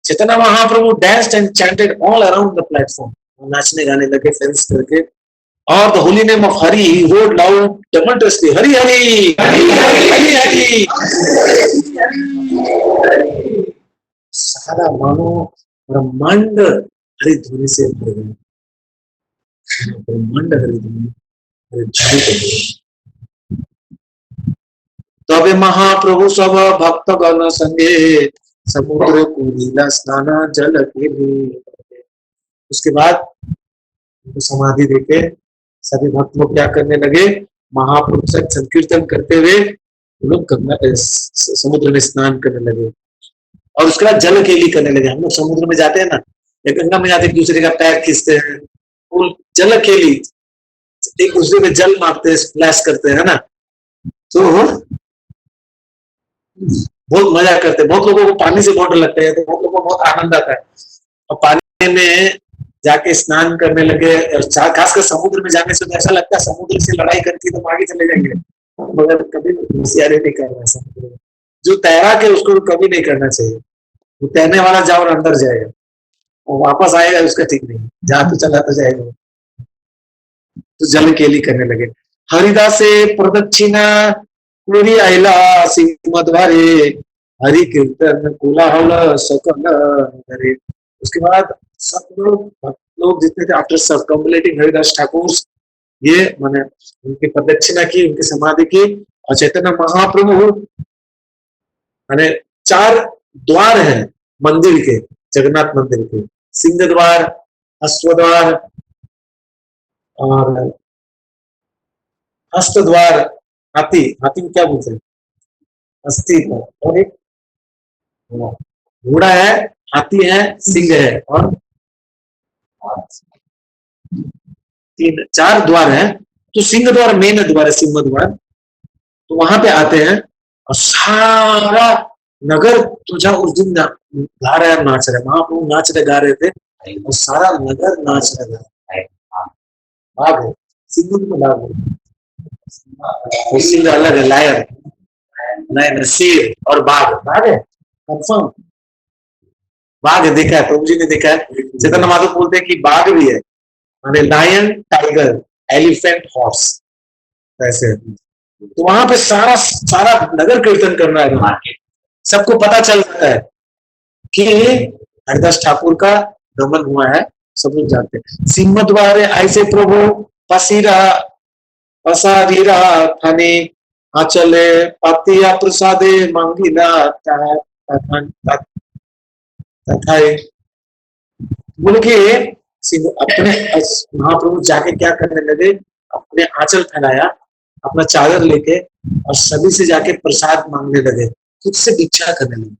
Chaitanya Mahaprabhu danced and chanted all around the platform, नाचने गाने लगे फेंस करके, और the holy name of Hari he roared loud tumultuously, Hari Hari Hari Hari Hari। सारा मानो ब्रह्मांड हरिध्वनि से भर गया, ब्रह्मांड हरिध्वनि तबे महाप्रभु सब भक्त गण संगे समुद्र कुलीला स्नान जल के लिए। उसके बाद उनको समाधि देके सभी भक्त लोग क्या करने लगे, महाप्रभु से संकीर्तन करते हुए लोग गंगा समुद्र में स्नान करने लगे और उसके बाद जल केली करने लगे। हम लोग समुद्र में जाते हैं ना या गंगा में जाते, एक दूसरे का पैर खींचते हैं, वो जल केली एक दूसरे में जल मारते हैं, स्प्लैश करते हैं ना, तो बहुत मजा करते हैं। बहुत लोगों को पानी से बहुत डर लगता है, तो बहुत लोगों को बहुत आनंद आता है और पानी में जाके स्नान करने लगे। खासकर समुद्र में जाने से तो ऐसा लगता है समुद्र से लड़ाई करके तो आगे चले जाएंगे, मगर कभी होशियारी नहीं करना है। समुद्र में जो तैराक है उसको कभी नहीं करना चाहिए, वो तैरने वाला जाओ और अंदर जाएगा और वापस आएगा उसका ठीक नहीं, जहां तो चला तो जाएगा। तो जल केली करने लगे। हरिदास से प्रदक्षिणा पूरी आइला सिंहद्वारे हरि कीर्तन कोलाहल सकल करे। उसके बाद सब लोग जितने थे आफ्टर सर्कम्बुलेटिंग हरिदास ठाकुर, ये माने उनकी प्रदक्षिणा की, उनकी समाधि की। और चैतन्य महाप्रभु माने 4 द्वार हैं मंदिर के, जगन्नाथ मंदिर के, सिंह द्वार, अश्व द्वार और हस्त द्वार, हाथी को क्या बोलते हैं, अस्थि पर, और एक घोड़ा है, हाथी है, सिंह है, और 4 द्वार हैं। तो सिंह द्वार मेन द्वार है, सिंह द्वार, तो वहां पे आते हैं और सारा नगर तो जहाँ उस दिन गा रहे नाच रहे, महाप्रभु नाच रहे गा रहे थे और सारा नगर नाच रहा है। बाघ है, सिंह को बाघ है, सिंह अलग है, लायन शेर और बाघ है कंफर्म। बाघ देखा है, प्रभु जी ने देखा है। चैतन्य महाप्रभु बोलते हैं कि बाघ भी है, माने लायन, टाइगर, एलिफेंट, हॉर्स, ऐसे। तो वहां पे सारा नगर कीर्तन कर रहा है, सबको पता चल जाता है कि हरिदास ठाकुर का गमन हुआ है, सब लोग जानते हैं। सिंह द्वारे ऐसे प्रभु पसीरा पसारीरा थाने आचले पातिया प्रसादे मांगिला तथा बोले कि सिंह अपने महाप्रभु जाके क्या करने लगे, अपने आंचल फैलाया, अपना चादर लेके और सभी से जाके प्रसाद मांगने लगे, खुद से भिक्षा करने लगे।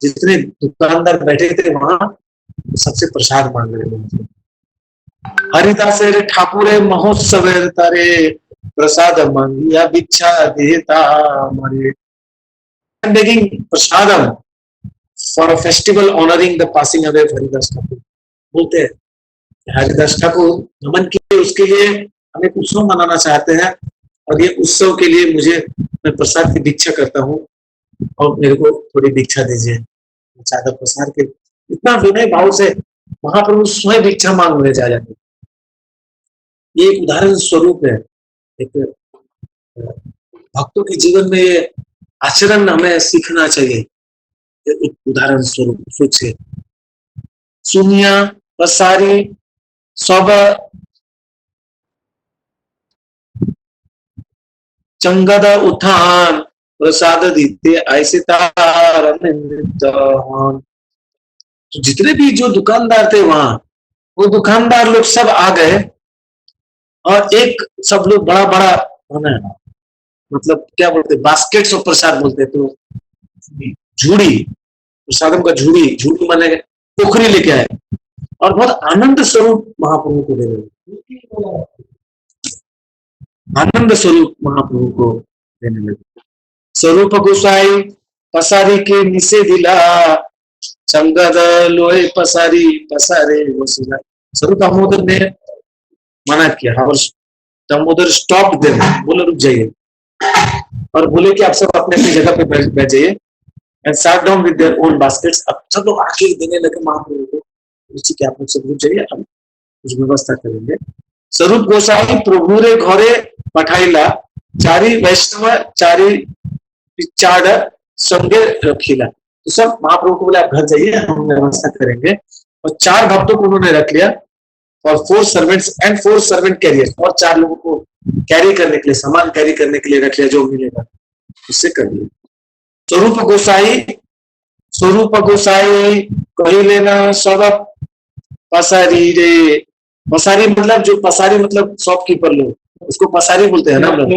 जितने दुकानदार बैठे थे वहां सबसे प्रसाद मांगने लगे। हरिदास ठाकुर महोत्सव तारे प्रसाद मांगिया भिक्षा देता हमारे begging prasadam for a festival honouring the passing away of Haridas Thakur. बोलते हैं हरिदास ठाकुर नमन किए, उसके लिए हम एक उत्सव मनाना चाहते हैं और ये उत्सव के लिए मैं प्रसाद की भिक्षा करता हूँ और मेरे को थोड़ी भिक्षा दीजिए। चादर पसार के इतना विनय भाव से महाप्रभु स्वयं भिक्षा मांगने जा जाते। ये एक उदाहरण स्वरूप है, एक भक्तों के जीवन में ये आचरण हमें सीखना चाहिए। एक उदाहरण स्वरूप सोचे सुनिया पसारी सब चंगद उत्थान प्रसाद दीते ऐसे तार। तो जितने भी जो दुकानदार थे वहां, वो दुकानदार लोग सब आ गए और एक सब लोग बड़ा बड़ा मतलब क्या बोलते, बास्केट्स ऑफ प्रसाद बोलते, तो झूड़ी प्रसादम का झूड़ी माने पोखरी लेके आए और बहुत आनंद स्वरूप महाप्रभु को दे रहे, आनंद स्वरूप महाप्रभु को देने लगे। स्वरूप गोसाई पसारी के निसे दिला चंगद लोहे पसारी पसारे वसुला। स्वरूप दामोदर ने मना किया और दामोदर स्टॉप दे, बोले रुक जाइए, और बोले कि आप सब अपने अपनी जगह पे बैठ जाइए and sat down with their own baskets. अब सब लोग आके देने लगे महाप्रभु को, कि आप लोग सब रुक जाइए, हम कुछ व्यवस्था करेंगे। स्वरूप गोसाई प्रभु रे घरे पठाइला चारी वैष्णव चारी पिचाड़ संगे रखीला। तो सब महाप्रभु को बोले आप घर जाइए, हम व्यवस्था करेंगे। और 4 भक्तों को उन्होंने रख लिया और 4 सर्वेंट्स एंड 4 सर्वेंट कैरियर, और 4 लोगों को कैरी करने के लिए, सामान कैरी करने के लिए रख लिया, जो मिलेगा उससे कर लिया। स्वरूप गोसाई कही लेना सब पसारी रे। पसारी मतलब जो पसारी मतलब शॉपकीपर लोग, उसको पसारी बोलते हैं ना हम लोग।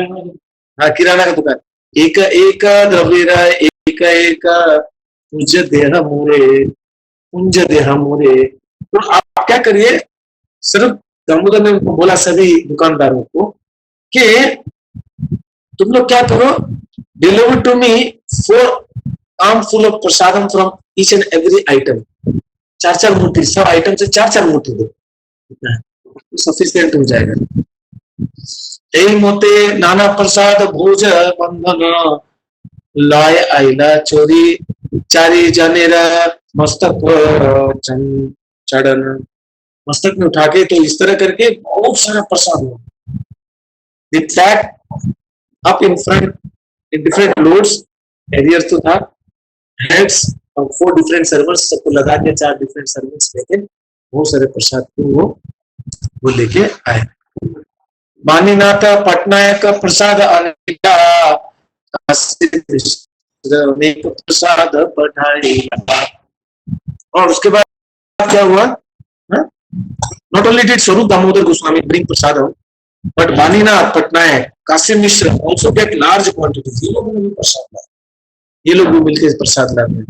हाँ, किराना का दुकान। एक एक द्रव्यरा एक एक पूज देह मोरे, पुंज देह मोरे। तो आप क्या करिए, सिर्फ दामोदर ने बोला सभी दुकानदारों को कि तुम लोग क्या करो, deliver to me 4 arm full of prasadam from each and every item। 4 मूर्ति, सब आइटम से 4 मूर्ति दो, तो सफिशिएंट हो जाएगा। यही मोते नाना प्रसाद भोज बंधन लाय आइला चोरी चारी जनेरा मस्तक चढ़न। मस्तक में उठा के, तो इस तरह करके बहुत सारा प्रसाद हो। They packed up in front in different loads, carriers तो था, हेड्स और 4 डिफरेंट सर्वर्स, सबको लगा के 4 डिफरेंट सर्वर्स लेके बहुत सारे प्रसाद को वो लेके आए। बानीनाथ पटनायक प्रसाद अनेका प्रसाद पठाएगा। और उसके बाद क्या हुआ, not only did Swarup Damodar Goswami bring prasad, but Baninath Pattanayak Kashi Mishra also get large quantities. ये लोग भी मिलकर प्रसाद लाते हैं।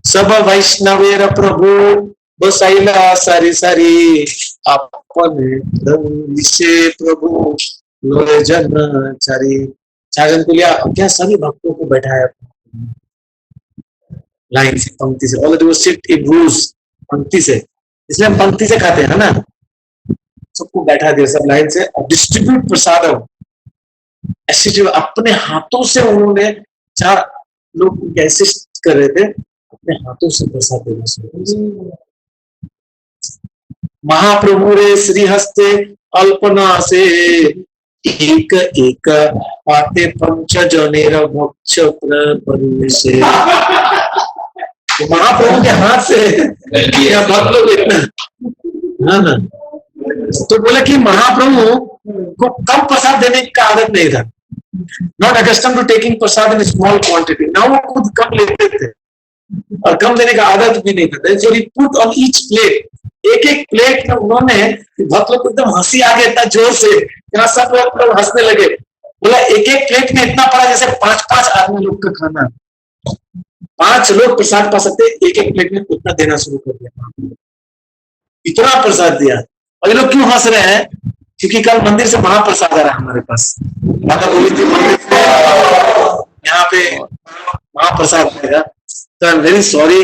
सब वैष्णवेर प्रभु बसाइला सारी सारी अपन प्रभु लोए जन चारी। 4 जन को लिया, क्या सभी भक्तों को बैठाया लाइन से, पंक्ति से। ऑल सिट इन रूज, पंक्ति से, इसलिए हम पंक्ति से खाते हैं ना, सबको बैठा दिया सब लाइन से और डिस्ट्रीब्यूट प्रसाद। ऐसे जो अपने हाथों से उन्होंने 4 लोग ऐसे कर रहे थे, अपने हाथों से प्रसाद देना शुरू। महाप्रभु रे श्री हस्ते अल्पना से एक एक पाते पंच जनेर भक्ष परिवेशे। तो महाप्रभु के हाथ से या भक्त लोग इतना, हाँ ना, तो बोले कि महाप्रभु को कम प्रसाद देने का आदत नहीं था, not accustom to taking prasad in small quantity. ना वो खुद कम लेते थे और कम देने का आदत भी नहीं था। सो ही पुट ऑन ईच प्लेट, एक एक प्लेट में उन्होंने, भक्त लोग एकदम हंसी आ गया इतना जोर से, यहाँ सब लोग हंसने लगे। बोला एक एक प्लेट में इतना पड़ा जैसे 5-5 आदमी लोग का खाना, 5 लोग प्रसाद पा सकते, एक एक प्लेट में उतना देना शुरू कर दिया, इतना प्रसाद दिया। और ये लोग क्यों हंस रहे हैं? क्योंकि कल मंदिर से महाप्रसाद आ रहा है हमारे पास, माता बोली थी मंदिर से यहाँ पे महाप्रसाद आएगा। तो आई एम वेरी सॉरी,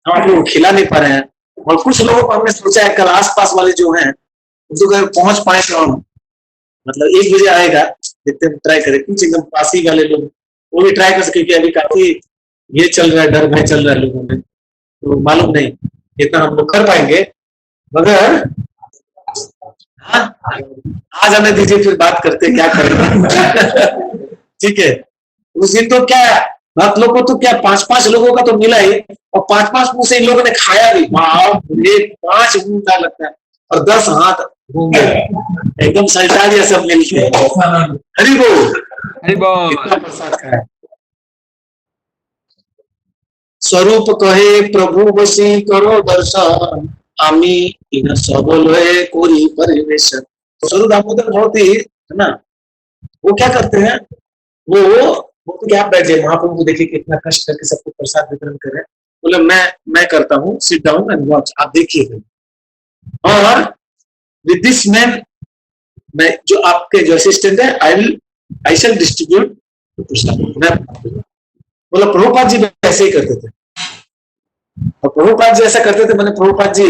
हम आप लोग खिला नहीं पा रहे हैं। और कुछ लोगों को हमने सोचा है कल आसपास वाले जो हैं उनको अगर पहुंच पाए तो हम मतलब 1 बजे आएगा, देखते हैं, ट्राई करें। कुछ एकदम पासी वाले लोग वो भी ट्राई कर सके, क्योंकि अभी काफी ये चल रहा है, डर भय चल रहा है लोगों में, तो मालूम नहीं इतना हम लोग कर पाएंगे। मगर हाँ, आ जाने दीजिए, फिर बात करते क्या करेंगे। ठीक है, उस दिन तो क्या भक्त लोग को तो क्या 5-5 लोगों का तो मिला ही, और 5-5 मुंह से इन लोगों ने खाया भी। 5 मुंह का लगता है और 10 हाथ घूमे, एकदम सल्टा दिया सब मिलके। हरि बोल, हरि बोल। इतना प्रसाद खाया। स्वरूप कहे प्रभु बसी करो दर्शन, आमी इन सब लोए कोरी परिवेश। स्वरूप दामोदर बहुत ही है ना, वो क्या करते हैं, वो तो क्या बैठ गए, महाप्रभु को देखिए कितना कष्ट करके सबको प्रसाद वितरण कर रहे हैं। बोले मैं करता हूँ, सिट डाउन एंड वॉच, आप देखिए। और विद दिस मैन, मैं जो आपके जो असिस्टेंट है, आई शैल डिस्ट्रीब्यूट प्रसाद। बोला प्रभुपाद जी ऐसे ही करते थे, और प्रभुपाद जी ऐसा करते थे, मैंने प्रभुपाद जी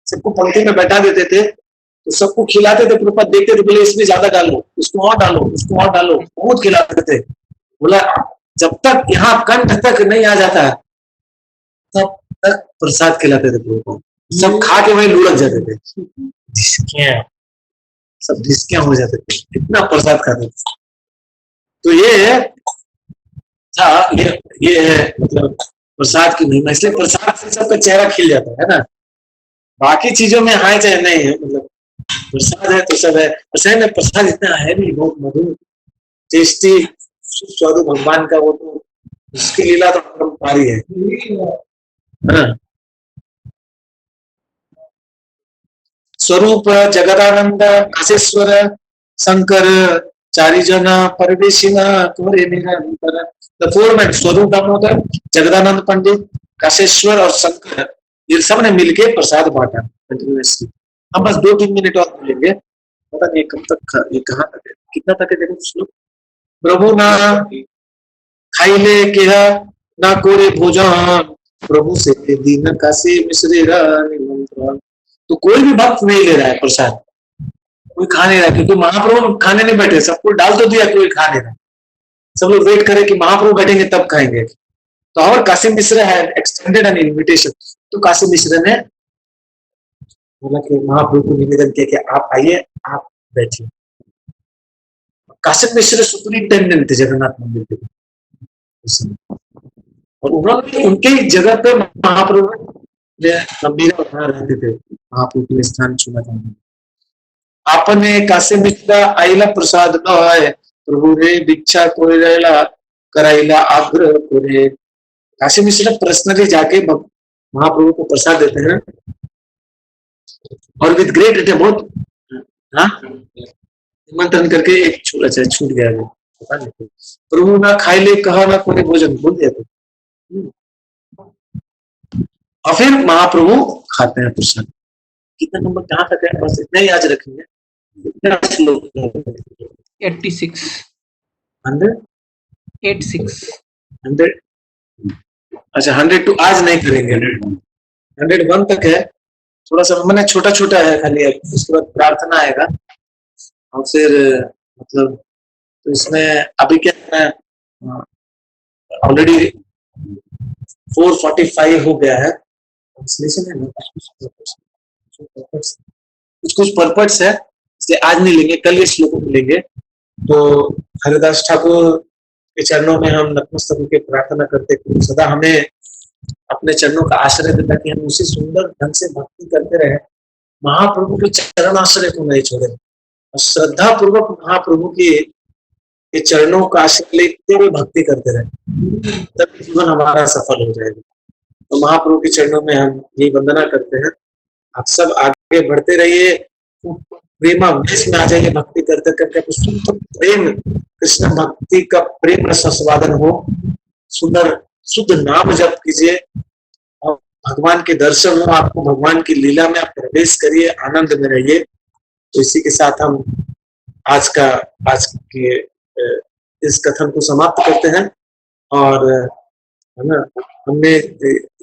सबको पंक्ति में बैठा देते थे, तो सबको खिलाते थे। प्रभुपाद देखते थे, बोले इसमें ज्यादा डालो, उसको और डालो, उसको और डालो, बहुत खिलाते थे। बोला जब तक यहाँ कंठ तक नहीं आ जाता तब तक प्रसाद खिलाते थे प्रभुपाद। सब खा के वहीं लुढ़क जाते थे, सब ढिसकियां हो जाते थे, इतना प्रसाद खाते थे। तो ये था, ये है मतलब प्रसाद की महिमा। इसलिए प्रसाद से सबका चेहरा खिल जाता है ना, बाकी चीजों में हाय चाहे नहीं है, मतलब प्रसाद है तो सब है। प्रसाद में प्रसाद इतना है भी, बहुत मधुर टेस्टी स्वादु भगवान का, वो तो उसकी लीला तो अपरंपारी है ना। स्वरूप जगदानंद काशेश्वर शंकर चारिजन परिवेशिना तोरे निरंतर। द 4 men, स्वरूप दामोदर, जगदानंद पंडित, काशेश्वर और शंकर, ये सब ने मिलके प्रसाद बांटा कंटिन्यूअसली। हम बस 2-3 मिनट और बोलेंगे, पता नहीं कब तक, ये कहाँ तक है, कितना तक है, देखो कुछ लोग। प्रभु ना खाइले केहा ना कोरे भोजन, प्रभु से दीन काशी मिश्रेरा निमंत्रण। तो कोई भी भक्त नहीं ले रहा है प्रसाद, कोई खा नहीं रहा, क्योंकि महाप्रभु खाने नहीं बैठे, सबको डाल तो दिया, कोई खा नहीं रहा। सब लोग वेट करे कि महाप्रभु बैठेंगे तब खाएंगे। तो और काशी मिश्र है एक्सटेंडेड एन इन्विटेशन, तो काशी मिश्र ने बोला कि महाप्रभु को निवेदन किया कि आप आइए, आप बैठिए। काशी मिश्र सुपरिंटेंडेंट थे जगन्नाथ मंदिर के, और उन्होंने उनके जगह पे महाप्रभु गंभीर उठा रहते थे, महाप्रभु के स्थान चुना था। आपने काशी मिश्र आइला प्रसाद न प्रभु रे दीक्षा कोरेला कराइला आग्रह कोरे। काशी मिश्र पर्सनली जाके महाप्रभु को प्रसाद देते हैं, और विद ग्रेट रिटेन, बहुत निमंत्रण करके एक छूट गया है, पता नहीं। प्रभु ना खाई ले कहा ना कोई भोजन, भूल गया था। और फिर महाप्रभु खाते हैं प्रसाद। कितना नंबर कहाँ तक है, बस इतना ही आज रखेंगे। 86 100 86 अच्छा 102 आज नहीं करेंगे, 101 तक है। थोड़ा सा मैंने छोटा छोटा है खाली, उसके बाद प्रार्थना आएगा, और फिर मतलब तो इसमें अभी क्या है, ऑलरेडी 4:45 हो गया है। ट्रांसलेशन है ना, कुछ पर्पस है, इसलिए आज नहीं लेंगे, कल इस श्लोक को लेंगे। तो हरिदास ठाकुर के चरणों में हम नतमस्तक होकर प्रार्थना करते हैं कि सदा हमें अपने चरणों का आश्रय देता कि हम उसी सुंदर ढंग से भक्ति करते रहे, महाप्रभु के चरण आश्रय को नहीं छोड़े और श्रद्धा पूर्वक महाप्रभु के चरणों का आश्रय लेते हुए भक्ति करते रहे, तब जीवन हमारा सफल हो जाएगा। तो महाप्रभु के चरणों में हम ये वंदना करते हैं। आप सब आगे बढ़ते रहिए, प्रेमावेश में आ जाइए, भक्ति करते करते शुद्ध प्रेम, कृष्ण भक्ति का प्रेम रस आस्वादन हो, सुंदर शुद्ध नाम जप कीजिए और भगवान के दर्शन हो, आपको भगवान की लीला में आप प्रवेश करिए, आनंद में रहिए। तो इसी के साथ हम आज के इस कथन को समाप्त करते हैं। और है ना, हमने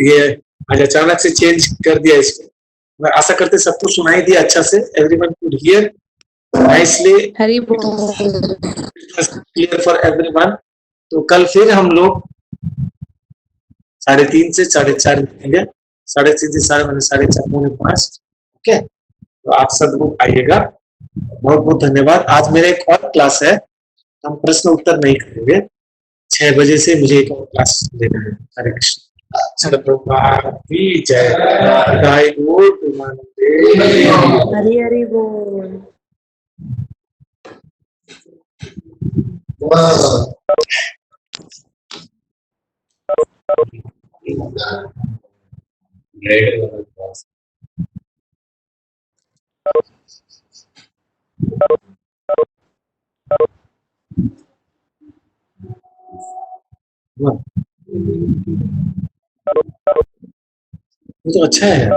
ये आज अचानक से चेंज कर दिया इसको, मैं आशा करते सबको सुनाई दिया अच्छा से, everyone could hear nicely, Hari बोल। Clear for everyone. तो कल फिर हम लोग 3:30 से 4:30 मिलेंगे, 3:30 से 4:30, 4:45। ओके, तो आप सब लोग आइएगा। बहुत बहुत धन्यवाद। आज मेरा एक और क्लास है, हम प्रश्न उत्तर नहीं करेंगे, 6 बजे से मुझे एक और क्लास लेना है। हरे कृष्ण। प्रभुपाद की जय। गाय गोट वंदे। हरि हरि बोल। ये तो अच्छा है।